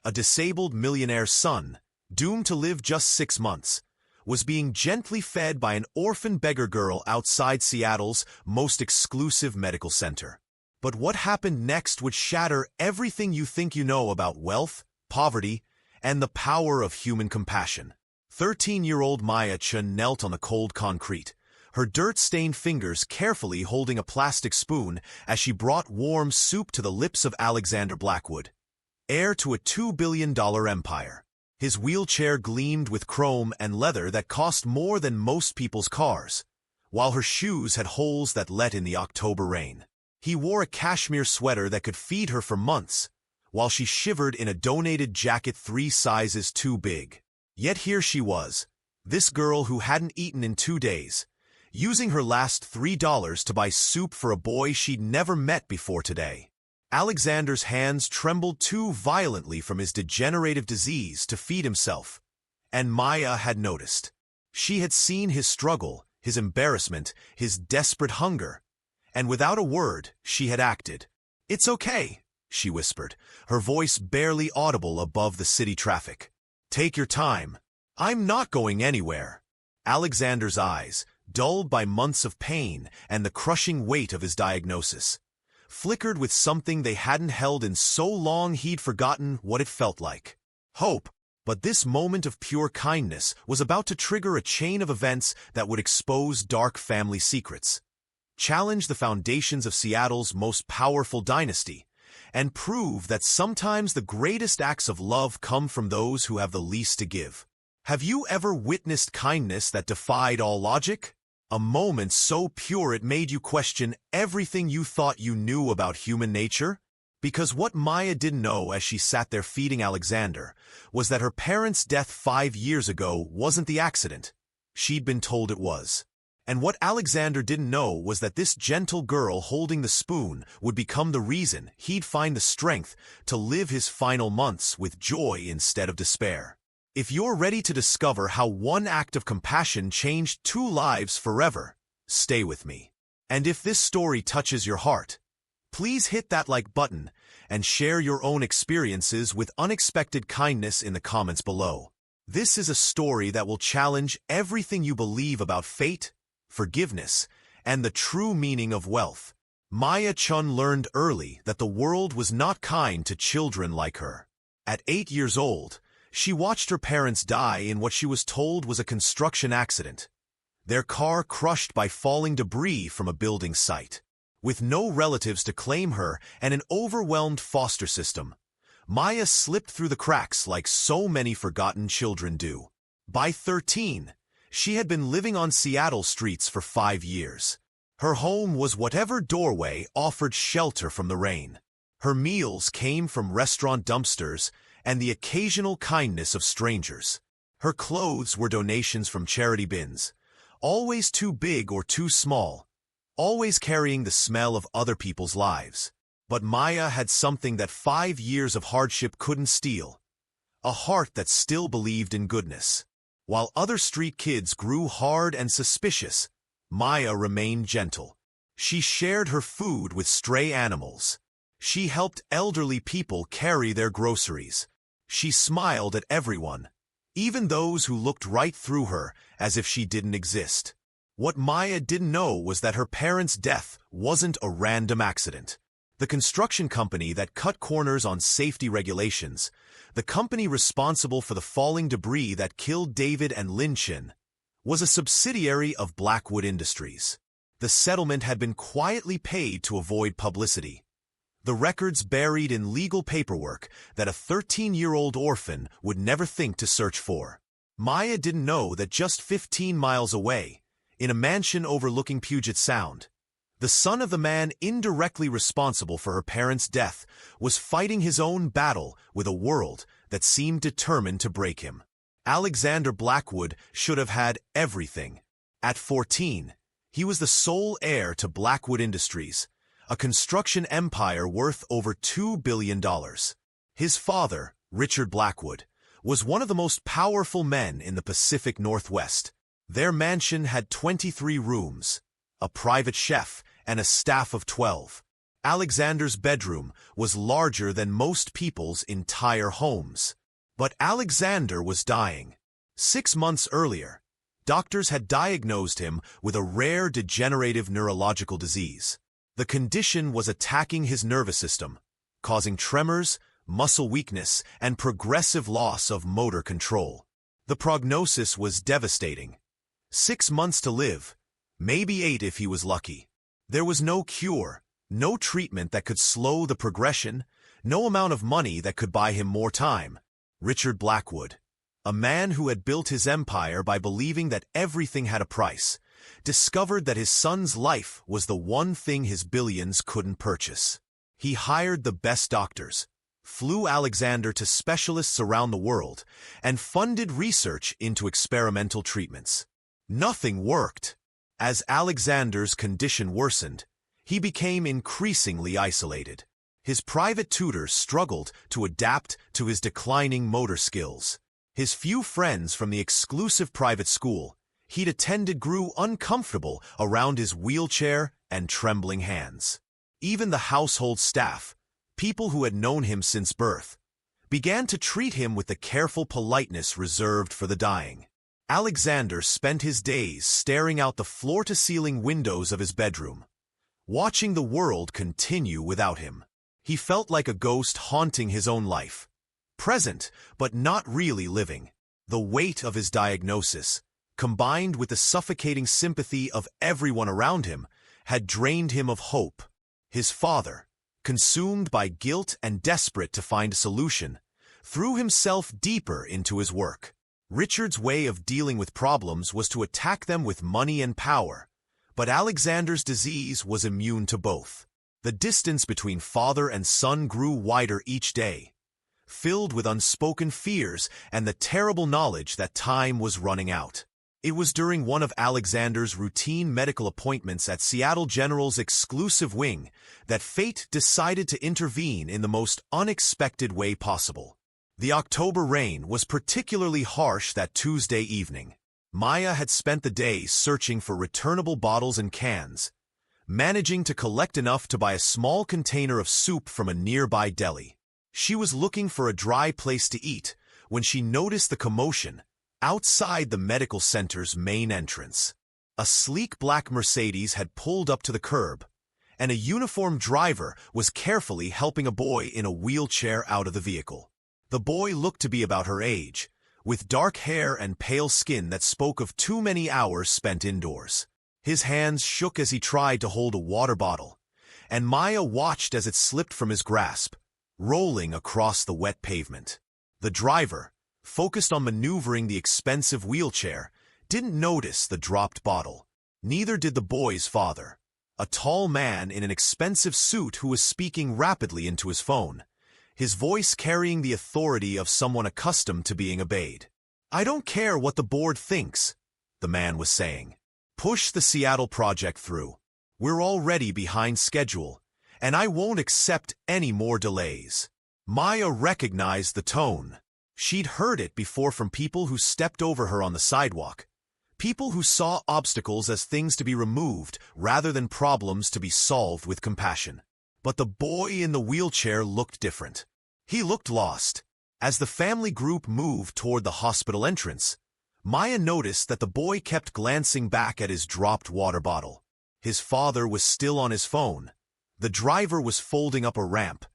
a disabled millionaire's son, doomed to live just 6 months, was being gently fed by an orphan beggar girl outside Seattle's most exclusive medical center. But what happened next would shatter everything you think you know about wealth, poverty, and the power of human compassion. 13-year-old Maya Chun knelt on the cold concrete, her dirt-stained fingers carefully holding a plastic spoon as she brought warm soup to the lips of Alexander Blackwood, heir to a $2 billion empire. His wheelchair gleamed with chrome and leather that cost more than most people's cars, while her shoes had holes that let in the October rain. He wore a cashmere sweater that could feed her for months, while she shivered in a donated jacket 3 sizes too big. Yet here she was, this girl who hadn't eaten in 2 days, using her last $3 to buy soup for a boy she'd never met before today. Alexander's hands trembled too violently from his degenerative disease to feed himself, and Maya had noticed. She had seen his struggle, his embarrassment, his desperate hunger, and without a word, she had acted. "It's okay," she whispered, her voice barely audible above the city traffic. "Take your time. I'm not going anywhere." Alexander's eyes, dulled by months of pain and the crushing weight of his diagnosis, flickered with something they hadn't held in so long he'd forgotten what it felt like. Hope. But this moment of pure kindness was about to trigger a chain of events that would expose dark family secrets, challenge the foundations of Seattle's most powerful dynasty, and prove that sometimes the greatest acts of love come from those who have the least to give. Have you ever witnessed kindness that defied all logic? A moment so pure it made you question everything you thought you knew about human nature? Because what Maya didn't know as she sat there feeding Alexander was that her parents' death 5 years ago wasn't the accident. She'd been told it was. And what Alexander didn't know was that this gentle girl holding the spoon would become the reason he'd find the strength to live his final months with joy instead of despair. If you're ready to discover how one act of compassion changed 2 lives forever, stay with me. And if this story touches your heart, please hit that like button and share your own experiences with unexpected kindness in the comments below. This is a story that will challenge everything you believe about fate, forgiveness, and the true meaning of wealth. Maya Chun learned early that the world was not kind to children like her. At 8 years old, she watched her parents die in what she was told was a construction accident, their car crushed by falling debris from a building site. With no relatives to claim her and an overwhelmed foster system, Maya slipped through the cracks like so many forgotten children do. By 13, she had been living on Seattle streets for 5 years. Her home was whatever doorway offered shelter from the rain. Her meals came from restaurant dumpsters and the occasional kindness of strangers. Her clothes were donations from charity bins, always too big or too small, always carrying the smell of other people's lives. But Maya had something that 5 years of hardship couldn't steal, a heart that still believed in goodness. While other street kids grew hard and suspicious, Maya remained gentle. She shared her food with stray animals. She helped elderly people carry their groceries. She smiled at everyone, even those who looked right through her as if she didn't exist. What Maya didn't know was that her parents' death wasn't a random accident. The construction company that cut corners on safety regulations, the company responsible for the falling debris that killed David and Lynn Chin, was a subsidiary of Blackwood Industries. The settlement had been quietly paid to avoid publicity, the records buried in legal paperwork that a 13-year-old orphan would never think to search for. Maya didn't know that just 15 miles away, in a mansion overlooking Puget Sound, the son of the man indirectly responsible for her parents' death was fighting his own battle with a world that seemed determined to break him. Alexander Blackwood should have had everything. At 14, he was the sole heir to Blackwood Industries, a construction empire worth over $2 billion. His father, Richard Blackwood, was one of the most powerful men in the Pacific Northwest. Their mansion had 23 rooms, a private chef, and a staff of 12. Alexander's bedroom was larger than most people's entire homes. But Alexander was dying. 6 months earlier, doctors had diagnosed him with a rare degenerative neurological disease. The condition was attacking his nervous system, causing tremors, muscle weakness, and progressive loss of motor control. The prognosis was devastating. 6 months to live, maybe 8 if he was lucky. There was no cure, no treatment that could slow the progression, no amount of money that could buy him more time. Richard Blackwood, a man who had built his empire by believing that everything had a price, discovered that his son's life was the one thing his billions couldn't purchase. He hired the best doctors, flew Alexander to specialists around the world, and funded research into experimental treatments. Nothing worked. As Alexander's condition worsened, he became increasingly isolated. His private tutors struggled to adapt to his declining motor skills. His few friends from the exclusive private school he'd attended grew uncomfortable around his wheelchair and trembling hands. Even the household staff, people who had known him since birth, began to treat him with the careful politeness reserved for the dying. Alexander spent his days staring out the floor-to-ceiling windows of his bedroom, watching the world continue without him. He felt like a ghost haunting his own life, present but not really living. The weight of his diagnosis, combined with the suffocating sympathy of everyone around him, had drained him of hope. His father, consumed by guilt and desperate to find a solution, threw himself deeper into his work. Richard's way of dealing with problems was to attack them with money and power, but Alexander's disease was immune to both. The distance between father and son grew wider each day, filled with unspoken fears and the terrible knowledge that time was running out. It was during one of Alexander's routine medical appointments at Seattle General's exclusive wing that fate decided to intervene in the most unexpected way possible. The October rain was particularly harsh that Tuesday evening. Maya had spent the day searching for returnable bottles and cans, managing to collect enough to buy a small container of soup from a nearby deli. She was looking for a dry place to eat when she noticed the commotion outside the medical center's main entrance. A sleek black Mercedes had pulled up to the curb, and a uniformed driver was carefully helping a boy in a wheelchair out of the vehicle. The boy looked to be about her age, with dark hair and pale skin that spoke of too many hours spent indoors. His hands shook as he tried to hold a water bottle, and Maya watched as it slipped from his grasp, rolling across the wet pavement. The driver, focused on maneuvering the expensive wheelchair, didn't notice the dropped bottle. Neither did the boy's father, a tall man in an expensive suit who was speaking rapidly into his phone, his voice carrying the authority of someone accustomed to being obeyed. "I don't care what the board thinks," the man was saying. "Push the Seattle project through. We're already behind schedule, and I won't accept any more delays." Maya recognized the tone. She'd heard it before from people who stepped over her on the sidewalk, people who saw obstacles as things to be removed rather than problems to be solved with compassion. But the boy in the wheelchair looked different. He looked lost. As the family group moved toward the hospital entrance, Maya noticed that the boy kept glancing back at his dropped water bottle. His father was still on his phone. The driver was folding up a ramp,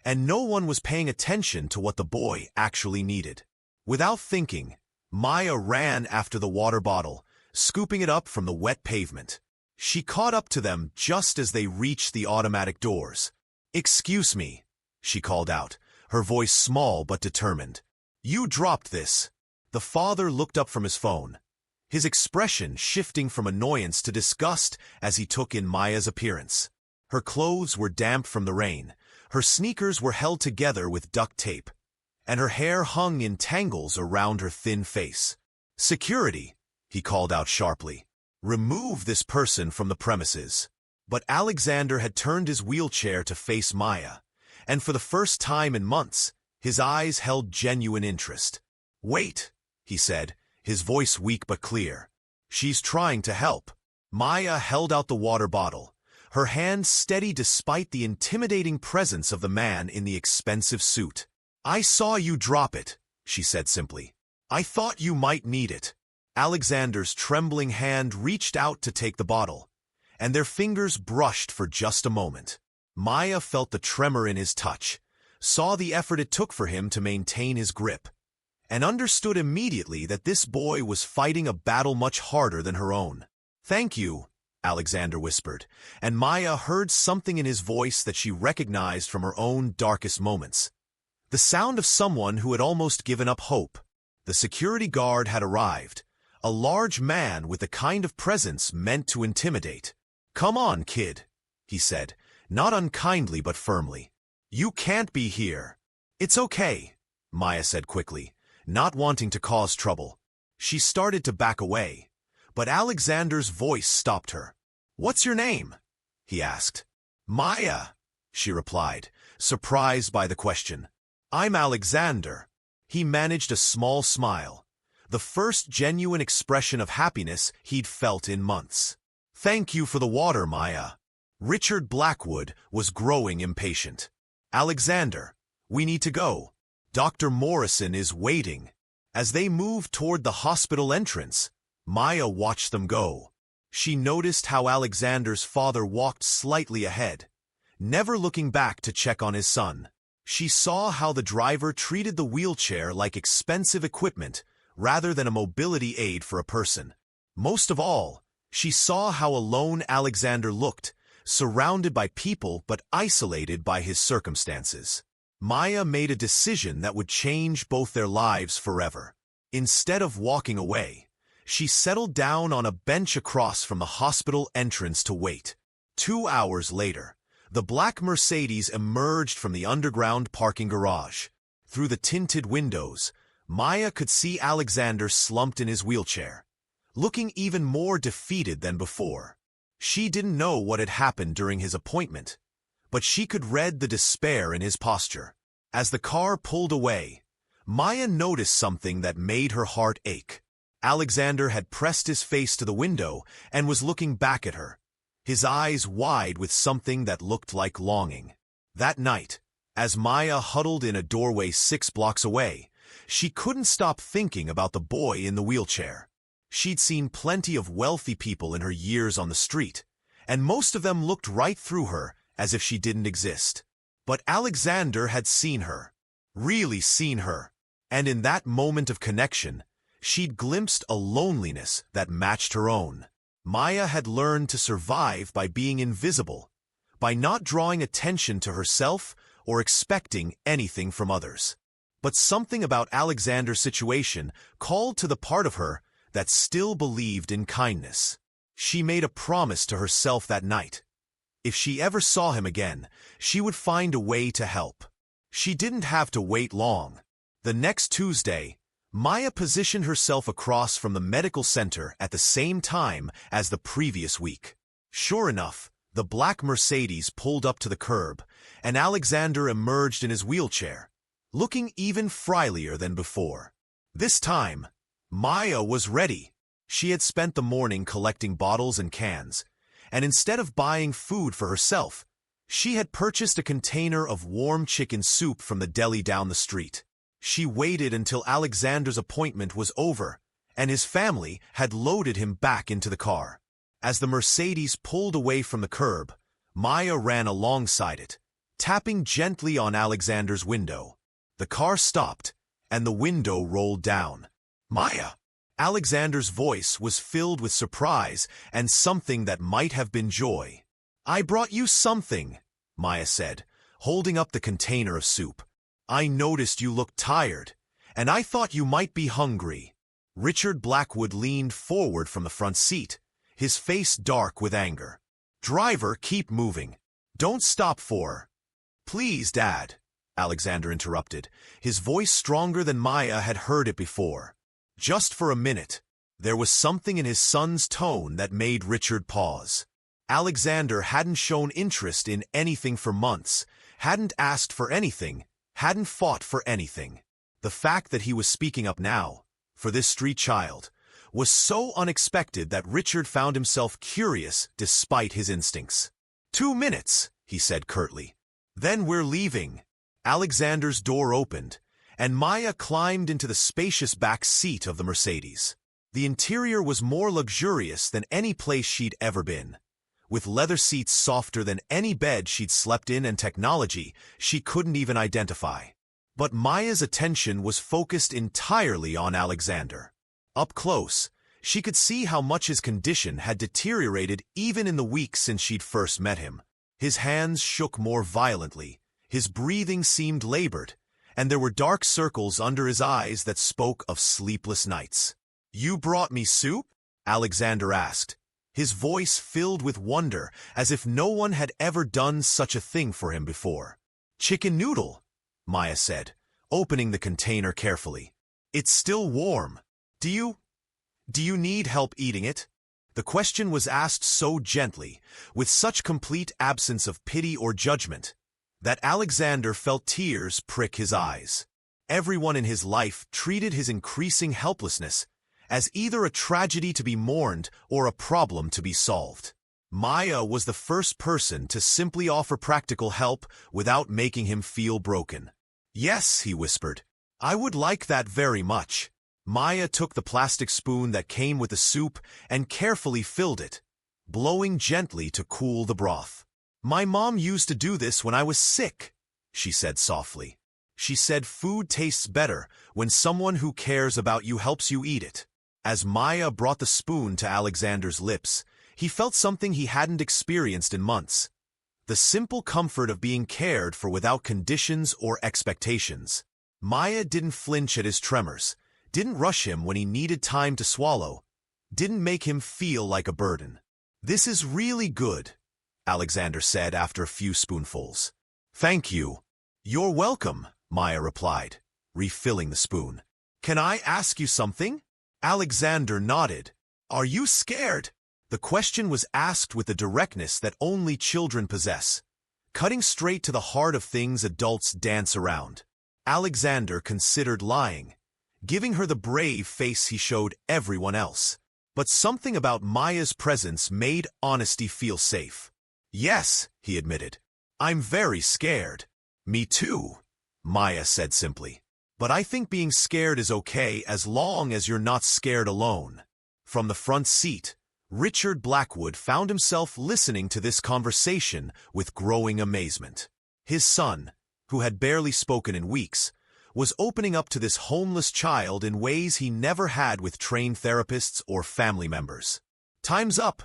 and no one was paying attention to what the boy actually needed. Without thinking, Maya ran after the water bottle, scooping it up from the wet pavement. She caught up to them just as they reached the automatic doors. "Excuse me," she called out, her voice small but determined. "You dropped this." The father looked up from his phone, his expression shifting from annoyance to disgust as he took in Maya's appearance. Her clothes were damp from the rain, her sneakers were held together with duct tape, and her hair hung in tangles around her thin face. "Security," he called out sharply. "Remove this person from the premises." But Alexander had turned his wheelchair to face Maya, and for the first time in months, his eyes held genuine interest. "Wait," he said, his voice weak but clear. "She's trying to help." Maya held out the water bottle, her hand steady despite the intimidating presence of the man in the expensive suit. "I saw you drop it," she said simply. "I thought you might need it." Alexander's trembling hand reached out to take the bottle, and their fingers brushed for just a moment. Maya felt the tremor in his touch, saw the effort it took for him to maintain his grip, and understood immediately that this boy was fighting a battle much harder than her own. "Thank you," Alexander whispered, and Maya heard something in his voice that she recognized from her own darkest moments. The sound of someone who had almost given up hope. The security guard had arrived, a large man with the kind of presence meant to intimidate. "Come on, kid," he said, not unkindly but firmly. "You can't be here." "It's okay," Maya said quickly, not wanting to cause trouble. She started to back away, but Alexander's voice stopped her. "What's your name?" he asked. "Maya," she replied, surprised by the question. "I'm Alexander." He managed a small smile, the first genuine expression of happiness he'd felt in months. "Thank you for the water, Maya." Richard Blackwood was growing impatient. "Alexander, we need to go. Dr. Morrison is waiting." As they moved toward the hospital entrance, Maya watched them go. She noticed how Alexander's father walked slightly ahead, never looking back to check on his son. She saw how the driver treated the wheelchair like expensive equipment rather than a mobility aid for a person. Most of all, she saw how alone Alexander looked, surrounded by people but isolated by his circumstances. Maya made a decision that would change both their lives forever. Instead of walking away, she settled down on a bench across from the hospital entrance to wait. 2 hours later, the black Mercedes emerged from the underground parking garage. Through the tinted windows, Maya could see Alexander slumped in his wheelchair, looking even more defeated than before. She didn't know what had happened during his appointment, but she could read the despair in his posture. As the car pulled away, Maya noticed something that made her heart ache. Alexander had pressed his face to the window and was looking back at her, his eyes wide with something that looked like longing. That night, as Maya huddled in a doorway 6 blocks away, she couldn't stop thinking about the boy in the wheelchair. She'd seen plenty of wealthy people in her years on the street, and most of them looked right through her as if she didn't exist. But Alexander had seen her, really seen her, and in that moment of connection, she'd glimpsed a loneliness that matched her own. Maya had learned to survive by being invisible, by not drawing attention to herself or expecting anything from others. But something about Alexander's situation called to the part of her that still believed in kindness. She made a promise to herself that night. If she ever saw him again, she would find a way to help. She didn't have to wait long. The next Tuesday, Maya positioned herself across from the medical center at the same time as the previous week. Sure enough, the black Mercedes pulled up to the curb, and Alexander emerged in his wheelchair, looking even frilier than before. This time, Maya was ready. She had spent the morning collecting bottles and cans, and instead of buying food for herself, she had purchased a container of warm chicken soup from the deli down the street. She waited until Alexander's appointment was over, and his family had loaded him back into the car. As the Mercedes pulled away from the curb, Maya ran alongside it, tapping gently on Alexander's window. The car stopped, and the window rolled down. "Maya!" Alexander's voice was filled with surprise and something that might have been joy. "I brought you something," Maya said, holding up the container of soup. "I noticed you looked tired, and I thought you might be hungry." Richard Blackwood leaned forward from the front seat, his face dark with anger. "Driver, keep moving. Don't stop for—" "Please, Dad," Alexander interrupted, his voice stronger than Maya had heard it before. Just for a minute, there was something in his son's tone that made Richard pause. Alexander hadn't shown interest in anything for months, hadn't asked for anything, hadn't fought for anything. The fact that he was speaking up now, for this street child, was so unexpected that Richard found himself curious despite his instincts. 2 minutes, he said curtly. Then we're leaving. Alexander's door opened, and Maya climbed into the spacious back seat of the Mercedes. The interior was more luxurious than any place she'd ever been, with leather seats softer than any bed she'd slept in and technology she couldn't even identify. But Maya's attention was focused entirely on Alexander. Up close, she could see how much his condition had deteriorated even in the weeks since she'd first met him. His hands shook more violently, his breathing seemed labored, and there were dark circles under his eyes that spoke of sleepless nights. "You brought me soup?" Alexander asked, his voice filled with wonder, as if no one had ever done such a thing for him before. "Chicken noodle," Maya said, opening the container carefully. "It's still warm. Do you need help eating it?" The question was asked so gently, with such complete absence of pity or judgment, that Alexander felt tears prick his eyes. Everyone in his life treated his increasing helplessness as either a tragedy to be mourned or a problem to be solved. Maya was the first person to simply offer practical help without making him feel broken. "Yes," he whispered, "I would like that very much." Maya took the plastic spoon that came with the soup and carefully filled it, blowing gently to cool the broth. "My mom used to do this when I was sick," she said softly. "She said food tastes better when someone who cares about you helps you eat it." As Maya brought the spoon to Alexander's lips, he felt something he hadn't experienced in months. The simple comfort of being cared for without conditions or expectations. Maya didn't flinch at his tremors, didn't rush him when he needed time to swallow, didn't make him feel like a burden. "This is really good," Alexander said after a few spoonfuls. "Thank you." "You're welcome," Maya replied, refilling the spoon. "Can I ask you something?" Alexander nodded. "Are you scared?" The question was asked with the directness that only children possess, cutting straight to the heart of things adults dance around. Alexander considered lying, giving her the brave face he showed everyone else. But something about Maya's presence made honesty feel safe. "Yes," he admitted. "I'm very scared." "Me too," Maya said simply. "But I think being scared is okay as long as you're not scared alone." From the front seat, Richard Blackwood found himself listening to this conversation with growing amazement. His son, who had barely spoken in weeks, was opening up to this homeless child in ways he never had with trained therapists or family members. "Time's up,"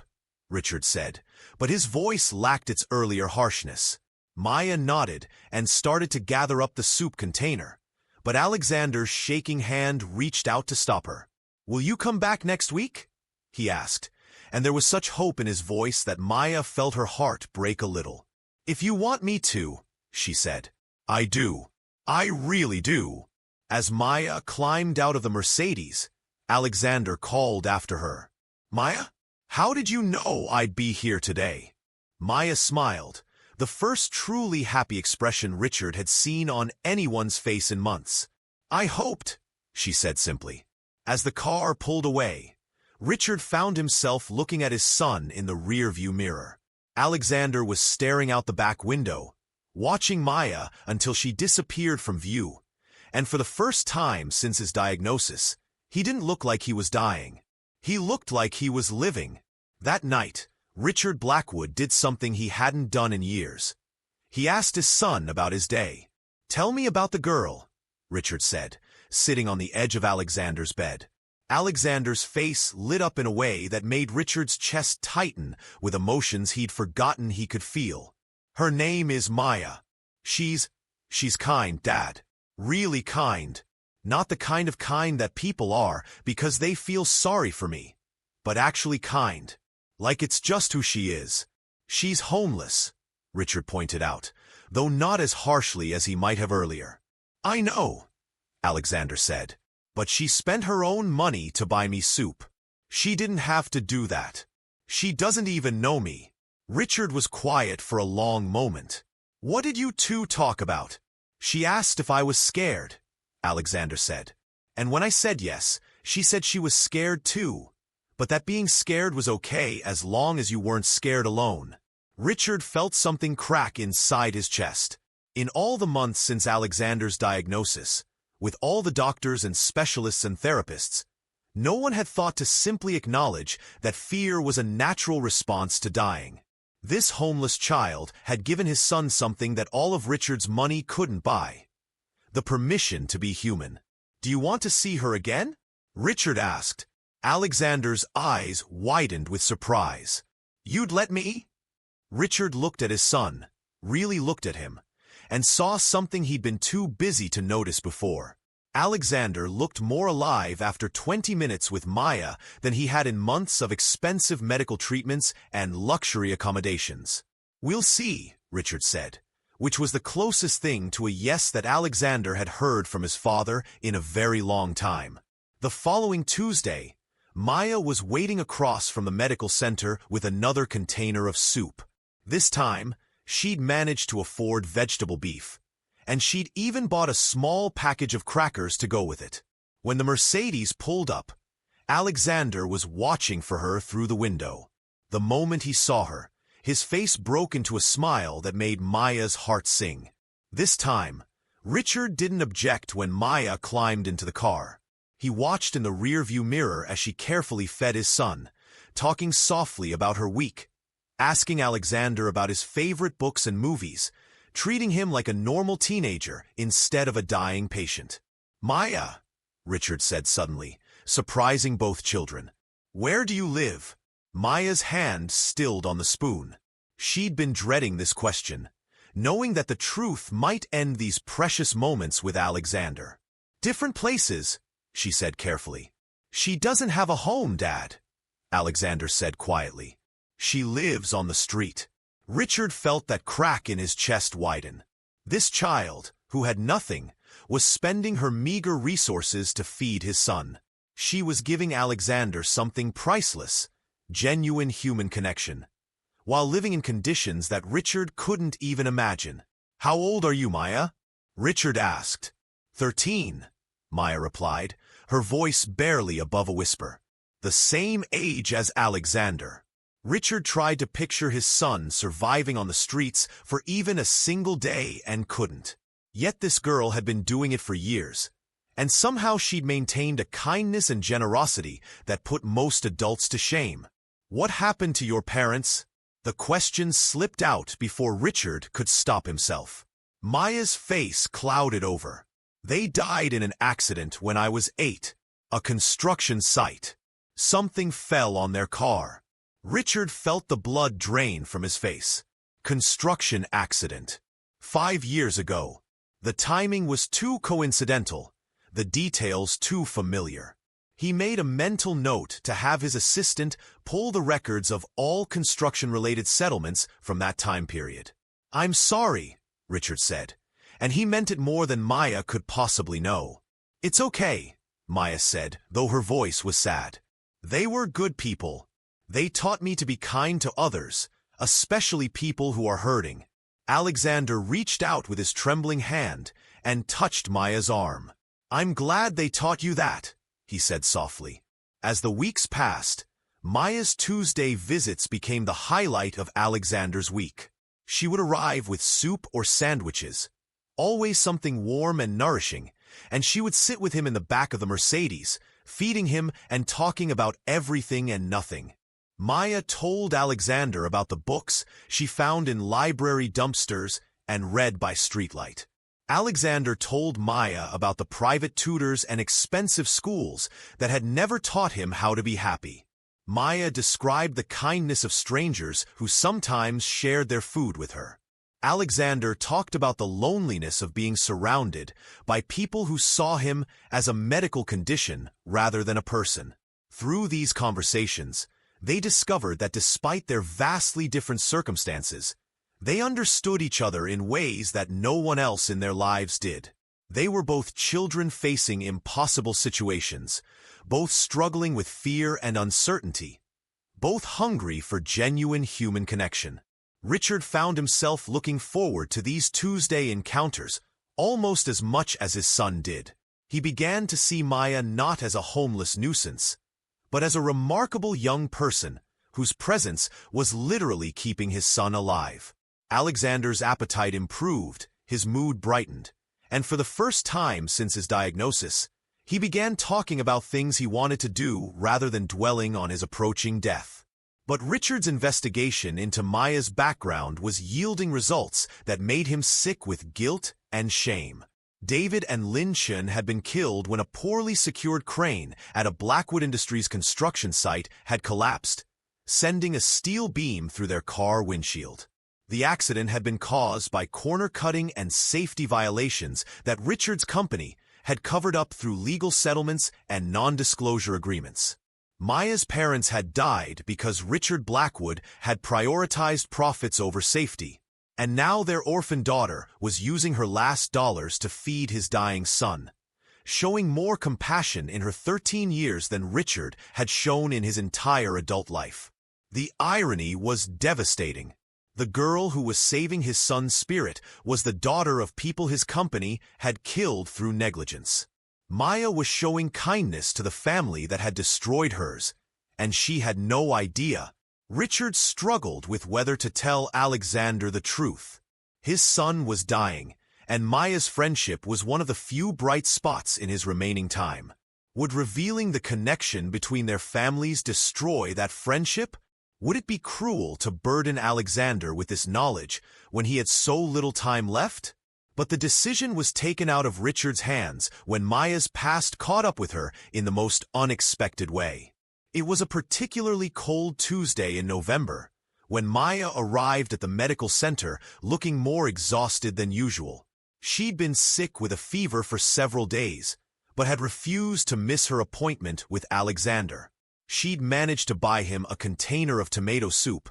Richard said, but his voice lacked its earlier harshness. Maya nodded and started to gather up the soup container, but Alexander's shaking hand reached out to stop her. "Will you come back next week?" he asked, and there was such hope in his voice that Maya felt her heart break a little. "If you want me to," she said. "I do. I really do." As Maya climbed out of the Mercedes, Alexander called after her. "Maya, how did you know I'd be here today?" Maya smiled, the first truly happy expression Richard had seen on anyone's face in months. "I hoped," she said simply. As the car pulled away, Richard found himself looking at his son in the rearview mirror. Alexander was staring out the back window, watching Maya until she disappeared from view, and for the first time since his diagnosis, he didn't look like he was dying. He looked like he was living. That night, Richard Blackwood did something he hadn't done in years. He asked his son about his day. "Tell me about the girl," Richard said, sitting on the edge of Alexander's bed. Alexander's face lit up in a way that made Richard's chest tighten with emotions he'd forgotten he could feel. "Her name is Maya. She's kind, Dad. Really kind. Not the kind of kind that people are because they feel sorry for me, but actually kind. Like it's just who she is. She's homeless," Richard pointed out, though not as harshly as he might have earlier. "I know," Alexander said, "but she spent her own money to buy me soup. She didn't have to do that. She doesn't even know me." Richard was quiet for a long moment. "What did you two talk about?" "She asked if I was scared," Alexander said. "And when I said yes, she said she was scared too, but that being scared was okay as long as you weren't scared alone." Richard felt something crack inside his chest. In all the months since Alexander's diagnosis, with all the doctors and specialists and therapists, no one had thought to simply acknowledge that fear was a natural response to dying. This homeless child had given his son something that all of Richard's money couldn't buy: the permission to be human. "Do you want to see her again?" Richard asked. Alexander's eyes widened with surprise. "You'd let me?" Richard looked at his son, really looked at him, and saw something he'd been too busy to notice before. Alexander looked more alive after 20 minutes with Maya than he had in months of expensive medical treatments and luxury accommodations. "We'll see," Richard said, which was the closest thing to a yes that Alexander had heard from his father in a very long time. The following Tuesday, Maya was waiting across from the medical center with another container of soup. This time, she'd managed to afford vegetable beef, and she'd even bought a small package of crackers to go with it. When the Mercedes pulled up, Alexander was watching for her through the window. The moment he saw her, his face broke into a smile that made Maya's heart sing. This time, Richard didn't object when Maya climbed into the car. He watched in the rearview mirror as she carefully fed his son, talking softly about her week, asking Alexander about his favorite books and movies, treating him like a normal teenager instead of a dying patient. "Maya," Richard said suddenly, surprising both children, "where do you live?" Maya's hand stilled on the spoon. She'd been dreading this question, knowing that the truth might end these precious moments with Alexander. "Different places," she said carefully. "She doesn't have a home, Dad," Alexander said quietly. "She lives on the street." Richard felt that crack in his chest widen. This child, who had nothing, was spending her meager resources to feed his son. She was giving Alexander something priceless: genuine human connection, while living in conditions that Richard couldn't even imagine. "How old are you, Maya?" Richard asked. 13, Maya replied, her voice barely above a whisper. "The same age as Alexander." Richard tried to picture his son surviving on the streets for even a single day and couldn't. Yet this girl had been doing it for years, and somehow she'd maintained a kindness and generosity that put most adults to shame. "What happened to your parents?" The question slipped out before Richard could stop himself. Maya's face clouded over. "They died in an accident when I was 8. A construction site. Something fell on their car." Richard felt the blood drain from his face. Construction accident. 5 years ago. The timing was too coincidental, the details too familiar. He made a mental note to have his assistant pull the records of all construction-related settlements from that time period. "I'm sorry," Richard said, and he meant it more than Maya could possibly know. "It's okay," Maya said, though her voice was sad. "They were good people. They taught me to be kind to others, especially people who are hurting." Alexander reached out with his trembling hand and touched Maya's arm. "I'm glad they taught you that," he said softly. As the weeks passed, Maya's Tuesday visits became the highlight of Alexander's week. She would arrive with soup or sandwiches, always something warm and nourishing, and she would sit with him in the back of the Mercedes, feeding him and talking about everything and nothing. Maya told Alexander about the books she found in library dumpsters and read by streetlight. Alexander told Maya about the private tutors and expensive schools that had never taught him how to be happy. Maya described the kindness of strangers who sometimes shared their food with her. Alexander talked about the loneliness of being surrounded by people who saw him as a medical condition rather than a person. Through these conversations, they discovered that despite their vastly different circumstances, they understood each other in ways that no one else in their lives did. They were both children facing impossible situations, both struggling with fear and uncertainty, both hungry for genuine human connection. Richard found himself looking forward to these Tuesday encounters almost as much as his son did. He began to see Maya not as a homeless nuisance, but as a remarkable young person whose presence was literally keeping his son alive. Alexander's appetite improved, his mood brightened, and for the first time since his diagnosis, he began talking about things he wanted to do rather than dwelling on his approaching death. But Richard's investigation into Maya's background was yielding results that made him sick with guilt and shame. David and Lin Chen had been killed when a poorly secured crane at a Blackwood Industries construction site had collapsed, sending a steel beam through their car windshield. The accident had been caused by corner-cutting and safety violations that Richard's company had covered up through legal settlements and non-disclosure agreements. Maya's parents had died because Richard Blackwood had prioritized profits over safety, and now their orphan daughter was using her last dollars to feed his dying son, showing more compassion in her 13 years than Richard had shown in his entire adult life. The irony was devastating. The girl who was saving his son's spirit was the daughter of people his company had killed through negligence. Maya was showing kindness to the family that had destroyed hers, and she had no idea. Richard struggled with whether to tell Alexander the truth. His son was dying, and Maya's friendship was one of the few bright spots in his remaining time. Would revealing the connection between their families destroy that friendship? Would it be cruel to burden Alexander with this knowledge when he had so little time left? But the decision was taken out of Richard's hands when Maya's past caught up with her in the most unexpected way. It was a particularly cold Tuesday in November, when Maya arrived at the medical center looking more exhausted than usual. She'd been sick with a fever for several days, but had refused to miss her appointment with Alexander. She'd managed to buy him a container of tomato soup,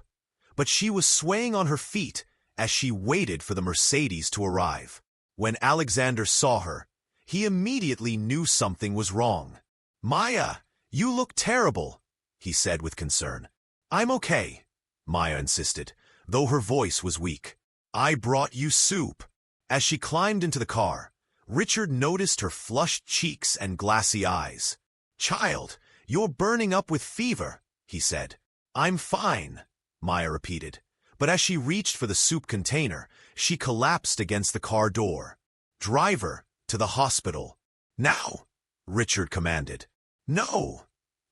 but she was swaying on her feet as she waited for the Mercedes to arrive. When Alexander saw her, he immediately knew something was wrong. "Maya, you look terrible," he said with concern. "I'm okay," Maya insisted, though her voice was weak. "I brought you soup." As she climbed into the car, Richard noticed her flushed cheeks and glassy eyes. "Child, you're burning up with fever," he said. "I'm fine," Maya repeated. But as she reached for the soup container, she collapsed against the car door. "Driver, to the hospital. Now," Richard commanded. "No,"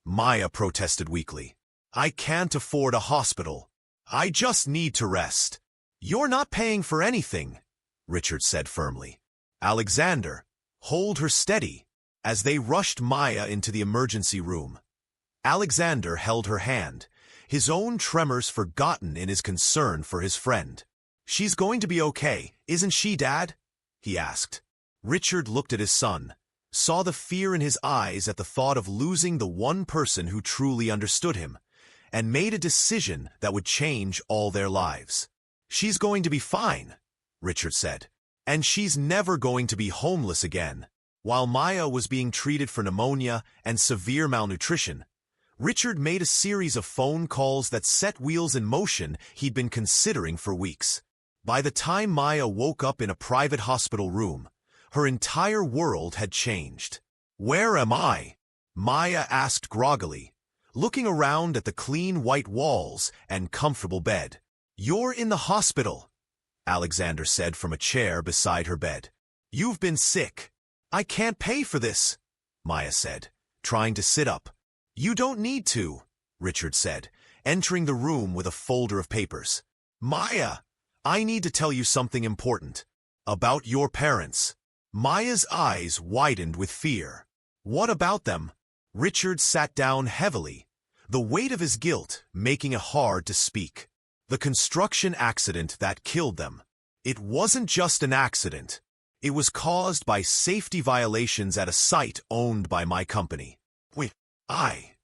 Maya protested weakly. "I can't afford a hospital. I just need to rest." "You're not paying for anything," Richard said firmly. "Alexander, hold her steady." As they rushed Maya into the emergency room, Alexander held her hand, his own tremors forgotten in his concern for his friend. "She's going to be okay, isn't she, Dad?" he asked. Richard looked at his son, saw the fear in his eyes at the thought of losing the one person who truly understood him, and made a decision that would change all their lives. "She's going to be fine," Richard said, "and she's never going to be homeless again." While Maya was being treated for pneumonia and severe malnutrition, Richard made a series of phone calls that set wheels in motion he'd been considering for weeks. By the time Maya woke up in a private hospital room, her entire world had changed. "Where am I?" Maya asked groggily, looking around at the clean white walls and comfortable bed. "You're in the hospital," Alexander said from a chair beside her bed. "You've been sick." "I can't pay for this," Maya said, trying to sit up. "You don't need to," Richard said, entering the room with a folder of papers. "Maya, I need to tell you something important. About your parents." Maya's eyes widened with fear. "What about them?" Richard sat down heavily, the weight of his guilt making it hard to speak. "The construction accident that killed them. It wasn't just an accident. It was caused by safety violations at a site owned by my company. I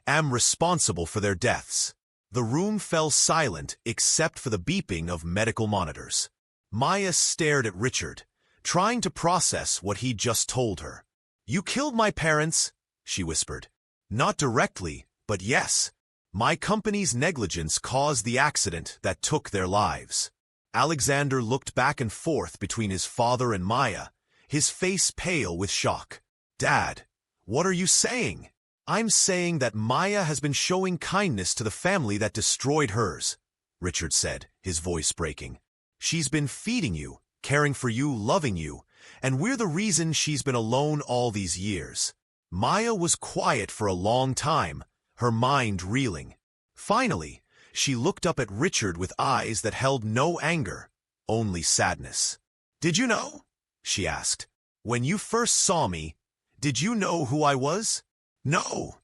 am responsible for their deaths." The room fell silent except for the beeping of medical monitors. Maya stared at Richard, trying to process what he'd just told her. "You killed my parents," she whispered. "Not directly, but yes. My company's negligence caused the accident that took their lives." Alexander looked back and forth between his father and Maya, his face pale with shock. "Dad, what are you saying?" I'm saying that Maya has been showing kindness to the family that destroyed hers, Richard said, his voice breaking. She's been feeding you, caring for you, loving you, and we're the reason she's been alone all these years. Maya was quiet for a long time, her mind reeling. Finally, she looked up at Richard with eyes that held no anger, only sadness. "Did you know?" she asked. "When you first saw me, did you know who I was?" "No,"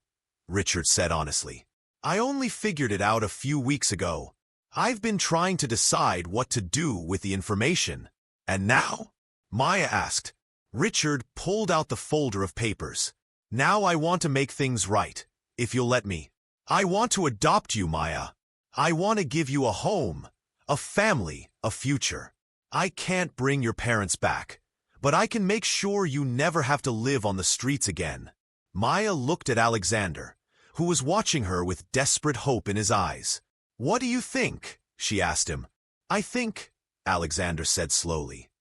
Richard said honestly. "I only figured it out a few weeks ago. I've been trying to decide what to do with the information." "And now?" Maya asked. Richard pulled out the folder of papers. "Now I want to make things right, if you'll let me. I want to adopt you, Maya. I want to give you a home, a family, a future. I can't bring your parents back, but I can make sure you never have to live on the streets again." Maya looked at Alexander, who was watching her with desperate hope in his eyes. "What do you think?" she asked him. "I think," Alexander said slowly,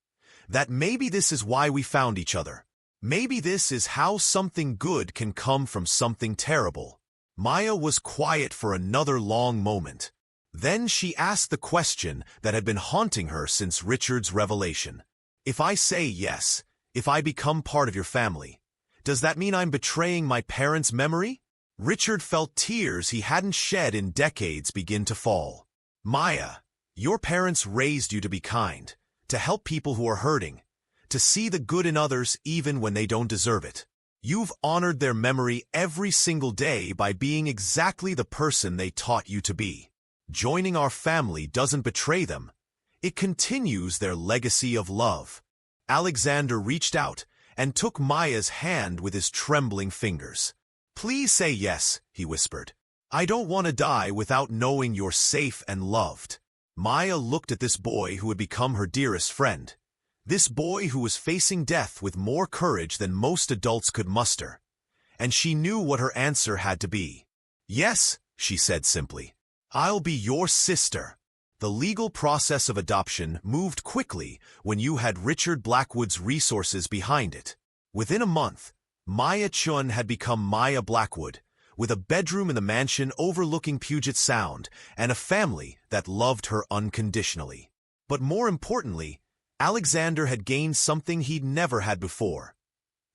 "that maybe this is why we found each other. Maybe this is how something good can come from something terrible." Maya was quiet for another long moment. Then she asked the question that had been haunting her since Richard's revelation. "If I say yes, if I become part of your family, does that mean I'm betraying my parents' memory?" Richard felt tears he hadn't shed in decades begin to fall. "Maya, your parents raised you to be kind, to help people who are hurting, to see the good in others even when they don't deserve it. You've honored their memory every single day by being exactly the person they taught you to be. Joining our family doesn't betray them. It continues their legacy of love." Alexander reached out and took Maya's hand with his trembling fingers. "Please say yes," he whispered. "I don't want to die without knowing you're safe and loved." Maya looked at this boy who had become her dearest friend. This boy who was facing death with more courage than most adults could muster. And she knew what her answer had to be. "Yes," she said simply. "I'll be your sister." The legal process of adoption moved quickly when you had Richard Blackwood's resources behind it. Within a month, Maya Chun had become Maya Blackwood, with a bedroom in the mansion overlooking Puget Sound and a family that loved her unconditionally. But more importantly, Alexander had gained something he'd never had before.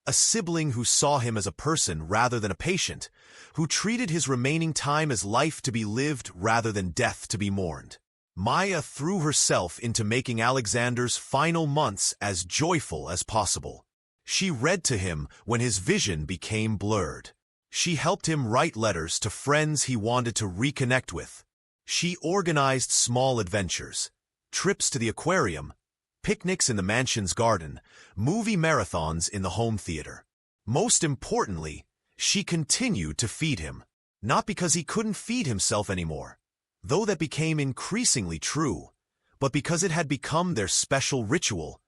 A sibling who saw him as a person rather than a patient, who treated his remaining time as life to be lived rather than death to be mourned. Maya threw herself into making Alexander's final months as joyful as possible. She read to him when his vision became blurred. She helped him write letters to friends he wanted to reconnect with. She organized small adventures, trips to the aquarium, picnics in the mansion's garden, movie marathons in the home theater. Most importantly, she continued to feed him, not because he couldn't feed himself anymore, though that became increasingly true, but because it had become their special ritual,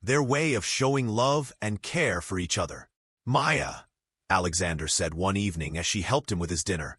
their way of showing love and care for each other. "Maya," Alexander said one evening as she helped him with his dinner,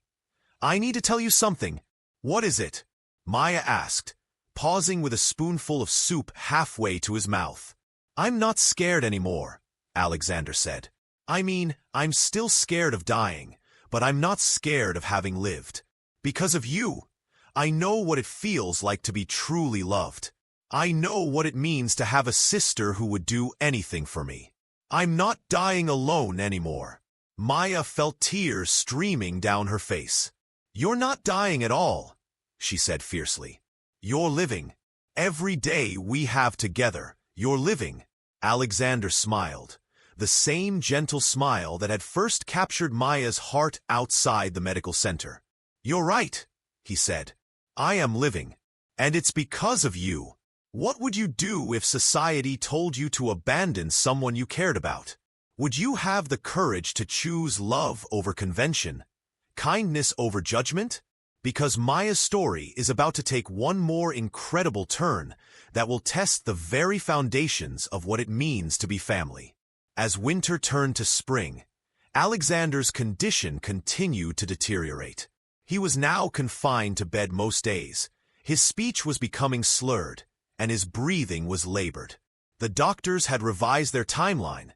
"I need to tell you something." "What is it?" Maya asked, pausing with a spoonful of soup halfway to his mouth. "I'm not scared anymore," Alexander said. "I mean, I'm still scared of dying, but I'm not scared of having lived. Because of you, I know what it feels like to be truly loved. I know what it means to have a sister who would do anything for me. I'm not dying alone anymore." Maya felt tears streaming down her face. "You're not dying at all," she said fiercely. "You're living. Every day we have together, you're living." Alexander smiled, the same gentle smile that had first captured Maya's heart outside the medical center. "You're right," he said. "I am living. And it's because of you. What would you do if society told you to abandon someone you cared about? Would you have the courage to choose love over convention, kindness over judgment? Because Maya's story is about to take one more incredible turn that will test the very foundations of what it means to be family. As winter turned to spring, Alexander's condition continued to deteriorate. He was now confined to bed most days. His speech was becoming slurred, and his breathing was labored. The doctors had revised their timeline.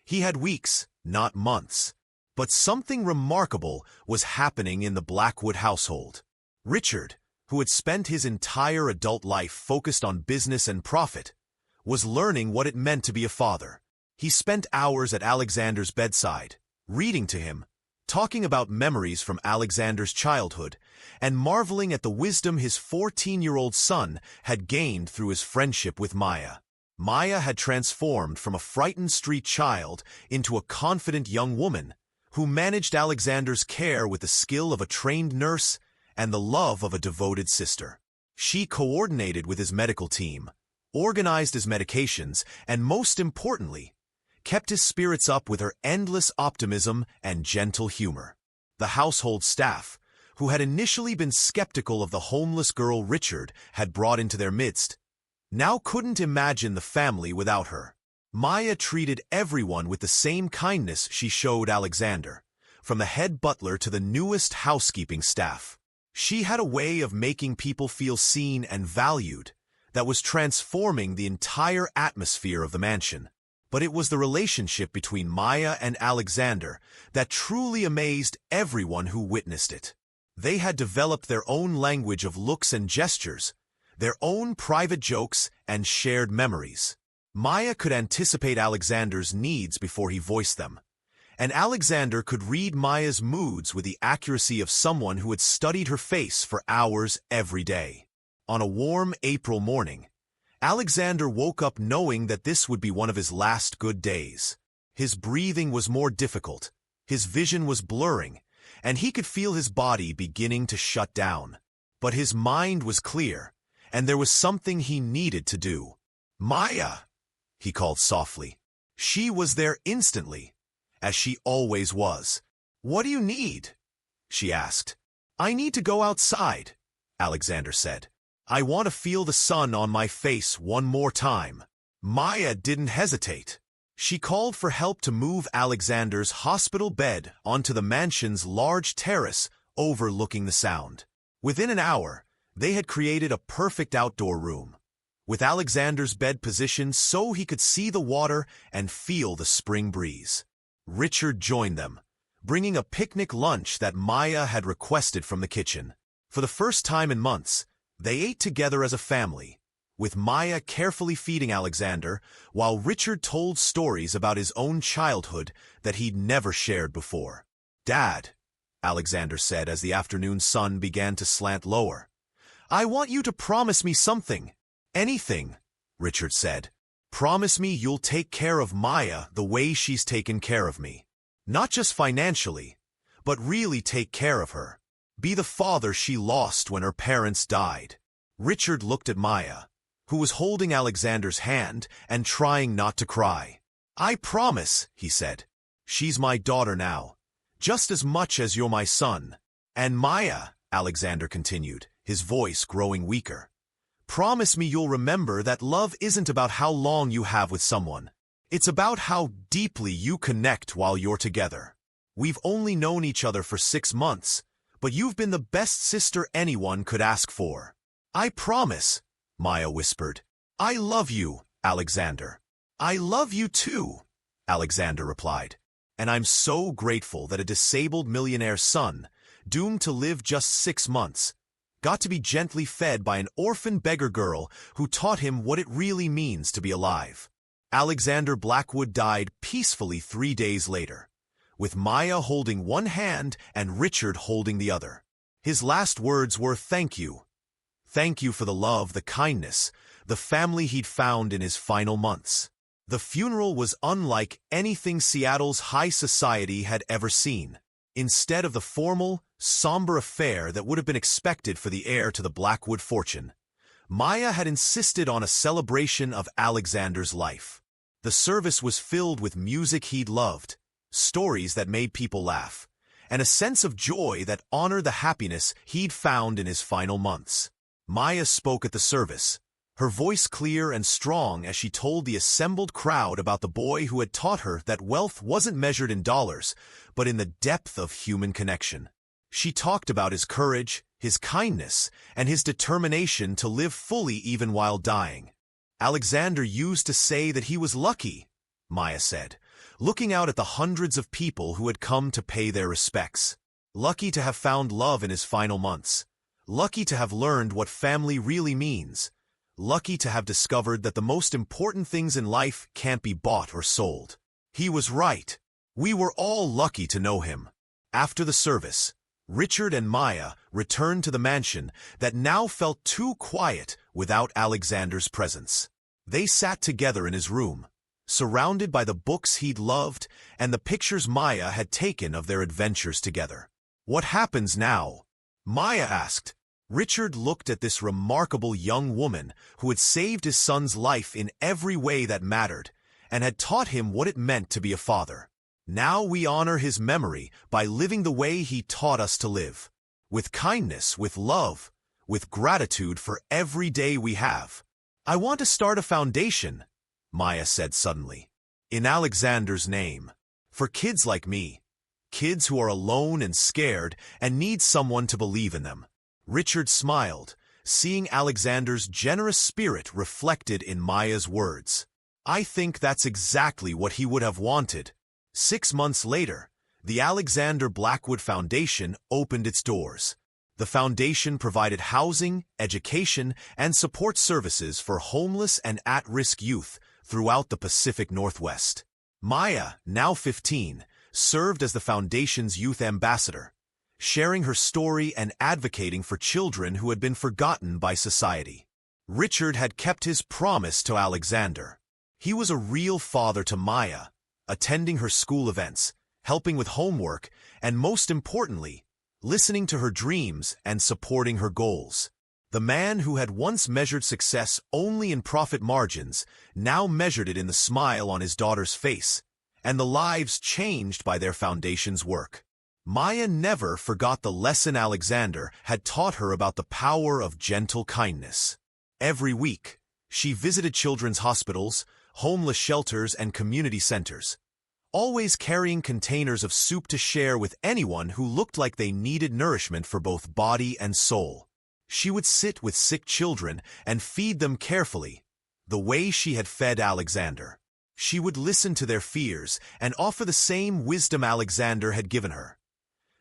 He had weeks, not months. But something remarkable was happening in the Blackwood household. Richard, who had spent his entire adult life focused on business and profit, was learning what it meant to be a father. He spent hours at Alexander's bedside, reading to him, talking about memories from Alexander's childhood, and marveling at the wisdom his 14-year-old son had gained through his friendship with Maya. Maya had transformed from a frightened street child into a confident young woman who managed Alexander's care with the skill of a trained nurse and the love of a devoted sister. She coordinated with his medical team, organized his medications, and most importantly, kept his spirits up with her endless optimism and gentle humor. The household staff, who had initially been skeptical of the homeless girl Richard had brought into their midst, now couldn't imagine the family without her. Maya treated everyone with the same kindness she showed Alexander, from the head butler to the newest housekeeping staff. She had a way of making people feel seen and valued that was transforming the entire atmosphere of the mansion. But it was the relationship between Maya and Alexander that truly amazed everyone who witnessed it. They had developed their own language of looks and gestures, their own private jokes and shared memories. Maya could anticipate Alexander's needs before he voiced them, and Alexander could read Maya's moods with the accuracy of someone who had studied her face for hours every day. On a warm April morning, Alexander woke up knowing that this would be one of his last good days. His breathing was more difficult, his vision was blurring, and he could feel his body beginning to shut down. But his mind was clear, and there was something he needed to do. "Maya!" he called softly. She was there instantly, as she always was. "What do you need?" she asked. "I need to go outside," Alexander said. "I want to feel the sun on my face one more time." Maya didn't hesitate. She called for help to move Alexander's hospital bed onto the mansion's large terrace overlooking the Sound. Within an hour, they had created a perfect outdoor room, with Alexander's bed positioned so he could see the water and feel the spring breeze. Richard joined them, bringing a picnic lunch that Maya had requested from the kitchen. For the first time in months, they ate together as a family, with Maya carefully feeding Alexander while Richard told stories about his own childhood that he'd never shared before. "Dad," Alexander said as the afternoon sun began to slant lower, "I want you to promise me something." "Anything," Richard said. "Promise me you'll take care of Maya the way she's taken care of me. Not just financially, but really take care of her. Be the father she lost when her parents died." Richard looked at Maya, who was holding Alexander's hand and trying not to cry. "I promise," he said. "She's my daughter now, just as much as you're my son." "And Maya," Alexander continued, his voice growing weaker, "promise me you'll remember that love isn't about how long you have with someone. It's about how deeply you connect while you're together. We've only known each other for 6 months, but you've been the best sister anyone could ask for." "I promise," Maya whispered. "I love you, Alexander." "I love you too," Alexander replied. "And I'm so grateful that a disabled millionaire son, doomed to live just 6 months, got to be gently fed by an orphan beggar girl who taught him what it really means to be alive." Alexander Blackwood died peacefully 3 days later, with Maya holding one hand and Richard holding the other. His last words were, "Thank you. Thank you for the love, the kindness, the family he'd found in his final months." The funeral was unlike anything Seattle's high society had ever seen. Instead of the formal, somber affair that would have been expected for the heir to the Blackwood fortune, Maya had insisted on a celebration of Alexander's life. The service was filled with music he'd loved, stories that made people laugh, and a sense of joy that honored the happiness he'd found in his final months. Maya spoke at the service, her voice clear and strong as she told the assembled crowd about the boy who had taught her that wealth wasn't measured in dollars, but in the depth of human connection. She talked about his courage, his kindness, and his determination to live fully even while dying. "Alexander used to say that he was lucky," Maya said, looking out at the hundreds of people who had come to pay their respects. Lucky to have found love in his final months. Lucky to have learned what family really means. Lucky to have discovered that the most important things in life can't be bought or sold. He was right. We were all lucky to know him. After the service, Richard and Maya returned to the mansion that now felt too quiet without Alexander's presence. They sat together in his room, surrounded by the books he'd loved and the pictures Maya had taken of their adventures together. "What happens now?" Maya asked. Richard looked at this remarkable young woman who had saved his son's life in every way that mattered and had taught him what it meant to be a father. "Now we honor his memory by living the way he taught us to live. With kindness, with love, with gratitude for every day we have. I want to start a foundation," Maya said suddenly, "in Alexander's name. For kids like me. Kids who are alone and scared and need someone to believe in them." Richard smiled, seeing Alexander's generous spirit reflected in Maya's words. "I think that's exactly what he would have wanted." 6 months later, the Alexander Blackwood Foundation opened its doors. The foundation provided housing, education, and support services for homeless and at-risk youth throughout the Pacific Northwest. Maya, now 15, served as the foundation's youth ambassador, sharing her story and advocating for children who had been forgotten by society. Richard had kept his promise to Alexander. He was a real father to Maya, attending her school events, helping with homework, and most importantly, listening to her dreams and supporting her goals. The man who had once measured success only in profit margins now measured it in the smile on his daughter's face, and the lives changed by their foundation's work. Maya never forgot the lesson Alexander had taught her about the power of gentle kindness. Every week, she visited children's hospitals, homeless shelters, and community centers, always carrying containers of soup to share with anyone who looked like they needed nourishment for both body and soul. She would sit with sick children and feed them carefully, the way she had fed Alexander. She would listen to their fears and offer the same wisdom Alexander had given her.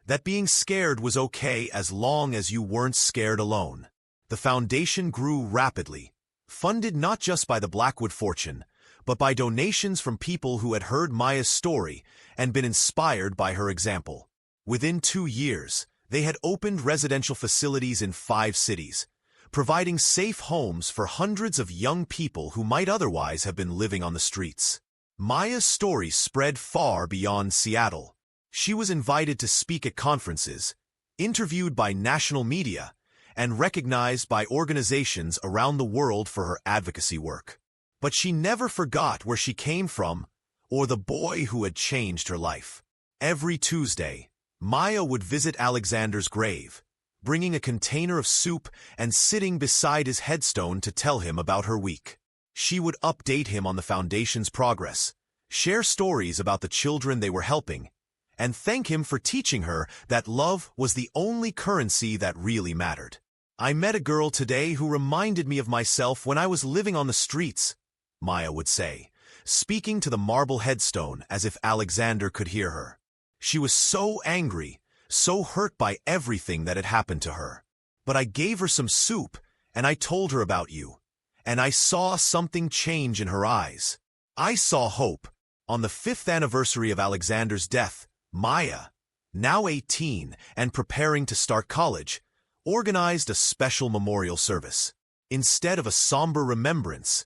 That being scared was okay as long as you weren't scared alone. The foundation grew rapidly, funded not just by the Blackwood fortune, but by donations from people who had heard Maya's story and been inspired by her example. Within 2 years, they had opened residential facilities in 5 cities, providing safe homes for hundreds of young people who might otherwise have been living on the streets. Maya's story spread far beyond Seattle. She was invited to speak at conferences, interviewed by national media, and recognized by organizations around the world for her advocacy work. But she never forgot where she came from or the boy who had changed her life. Every Tuesday, Maya would visit Alexander's grave, bringing a container of soup and sitting beside his headstone to tell him about her week. She would update him on the foundation's progress, share stories about the children they were helping, and thank him for teaching her that love was the only currency that really mattered. "I met a girl today who reminded me of myself when I was living on the streets," Maya would say, speaking to the marble headstone as if Alexander could hear her. She was so angry, so hurt by everything that had happened to her. "But I gave her some soup, and I told her about you, and I saw something change in her eyes. I saw hope." On the 5th anniversary of Alexander's death, Maya, now 18 and preparing to start college, organized a special memorial service. Instead of a somber remembrance,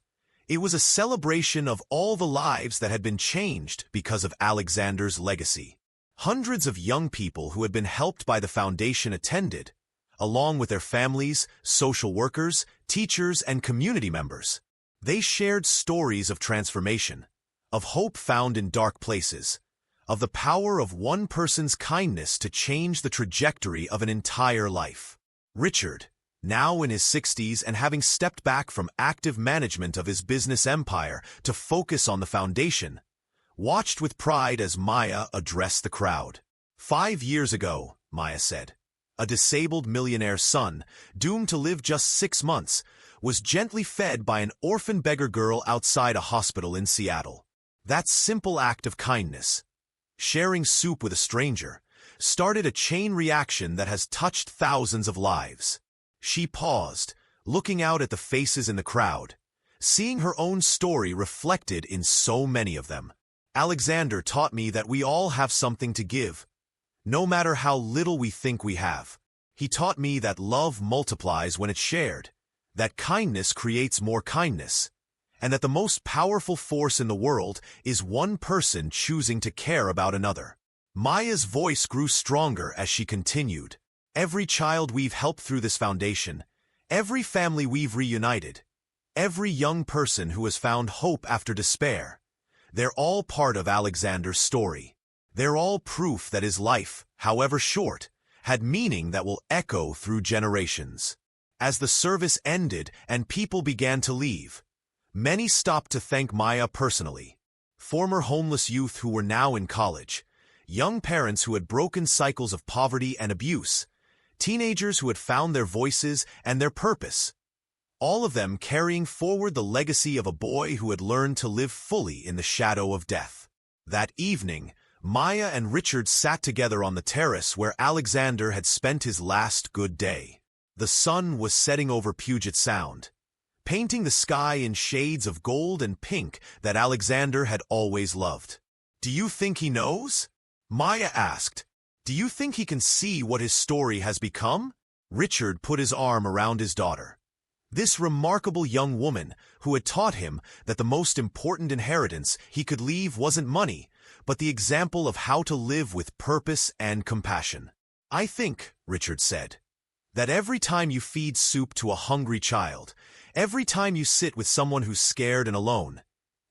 it was a celebration of all the lives that had been changed because of Alexander's legacy. Hundreds of young people who had been helped by the foundation attended, along with their families, social workers, teachers, and community members. They shared stories of transformation, of hope found in dark places, of the power of one person's kindness to change the trajectory of an entire life. Richard, now in his 60s and having stepped back from active management of his business empire to focus on the foundation, watched with pride as Maya addressed the crowd. 5 years ago, Maya said, a disabled millionaire's son, doomed to live just 6 months, was gently fed by an orphan beggar girl outside a hospital in Seattle. That simple act of kindness, sharing soup with a stranger, started a chain reaction that has touched thousands of lives. She paused, looking out at the faces in the crowd, seeing her own story reflected in so many of them. Alexander taught me that we all have something to give, no matter how little we think we have. He taught me that love multiplies when it's shared, that kindness creates more kindness, and that the most powerful force in the world is one person choosing to care about another. Maya's voice grew stronger as she continued. Every child we've helped through this foundation, every family we've reunited, every young person who has found hope after despair, they're all part of Alexander's story. They're all proof that his life, however short, had meaning that will echo through generations. As the service ended and people began to leave, many stopped to thank Maya personally. Former homeless youth who were now in college, young parents who had broken cycles of poverty and abuse, teenagers who had found their voices and their purpose, all of them carrying forward the legacy of a boy who had learned to live fully in the shadow of death. That evening, Maya and Richard sat together on the terrace where Alexander had spent his last good day. The sun was setting over Puget Sound, painting the sky in shades of gold and pink that Alexander had always loved. "Do you think he knows?" Maya asked. "Do you think he can see what his story has become?" Richard put his arm around his daughter. This remarkable young woman who had taught him that the most important inheritance he could leave wasn't money, but the example of how to live with purpose and compassion. "I think," Richard said, "that every time you feed soup to a hungry child, every time you sit with someone who's scared and alone,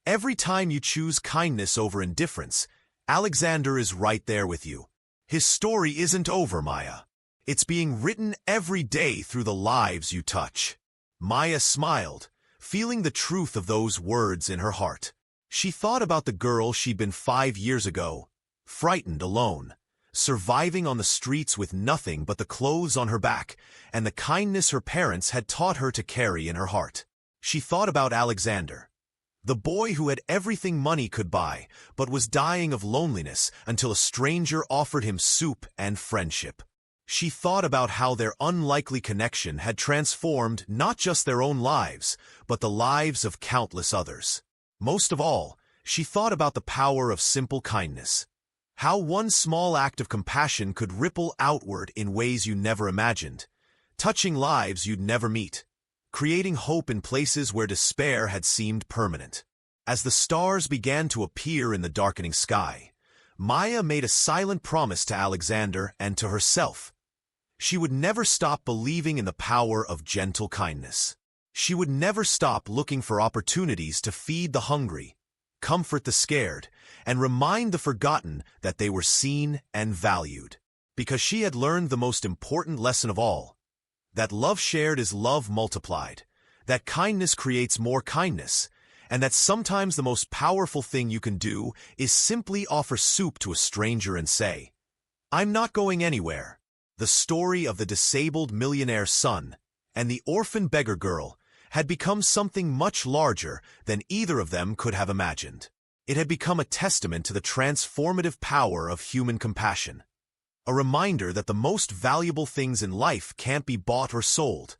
every time you choose kindness over indifference, Alexander is right there with you. His story isn't over, Maya. It's being written every day through the lives you touch." Maya smiled, feeling the truth of those words in her heart. She thought about the girl she'd been 5 years ago, frightened, alone, surviving on the streets with nothing but the clothes on her back and the kindness her parents had taught her to carry in her heart. She thought about Alexander, the boy who had everything money could buy but was dying of loneliness until a stranger offered him soup and friendship. She thought about how their unlikely connection had transformed not just their own lives, but the lives of countless others. Most of all, she thought about the power of simple kindness. How one small act of compassion could ripple outward in ways you never imagined, touching lives you'd never meet, creating hope in places where despair had seemed permanent. As the stars began to appear in the darkening sky, Maya made a silent promise to Alexander and to herself. She would never stop believing in the power of gentle kindness. She would never stop looking for opportunities to feed the hungry, comfort the scared, and remind the forgotten that they were seen and valued. Because she had learned the most important lesson of all, that love shared is love multiplied, that kindness creates more kindness, and that sometimes the most powerful thing you can do is simply offer soup to a stranger and say, "I'm not going anywhere." The story of the disabled millionaire son and the orphan beggar girl had become something much larger than either of them could have imagined. It had become a testament to the transformative power of human compassion, a reminder that the most valuable things in life can't be bought or sold,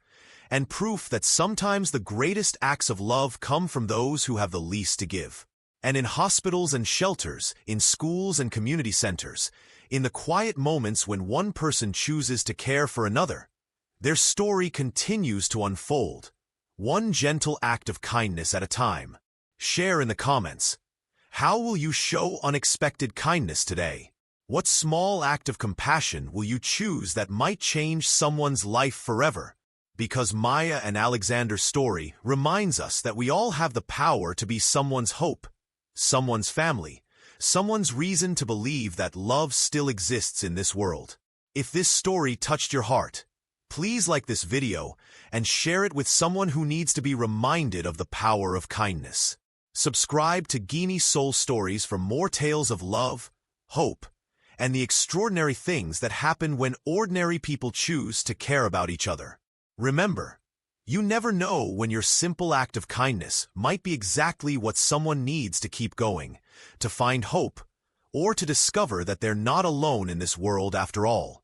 and proof that sometimes the greatest acts of love come from those who have the least to give. And in hospitals and shelters, in schools and community centers, in the quiet moments when one person chooses to care for another, their story continues to unfold, one gentle act of kindness at a time. Share in the comments. How will you show unexpected kindness today? What small act of compassion will you choose that might change someone's life forever? Because Maya and Alexander's story reminds us that we all have the power to be someone's hope, someone's family, someone's reason to believe that love still exists in this world. If this story touched your heart, please like this video and share it with someone who needs to be reminded of the power of kindness. Subscribe to Guinea Soul Stories for more tales of love, hope, and the extraordinary things that happen when ordinary people choose to care about each other. Remember, You never know when your simple act of kindness might be exactly what someone needs to keep going, to find hope, or to discover that they're not alone in this world after all.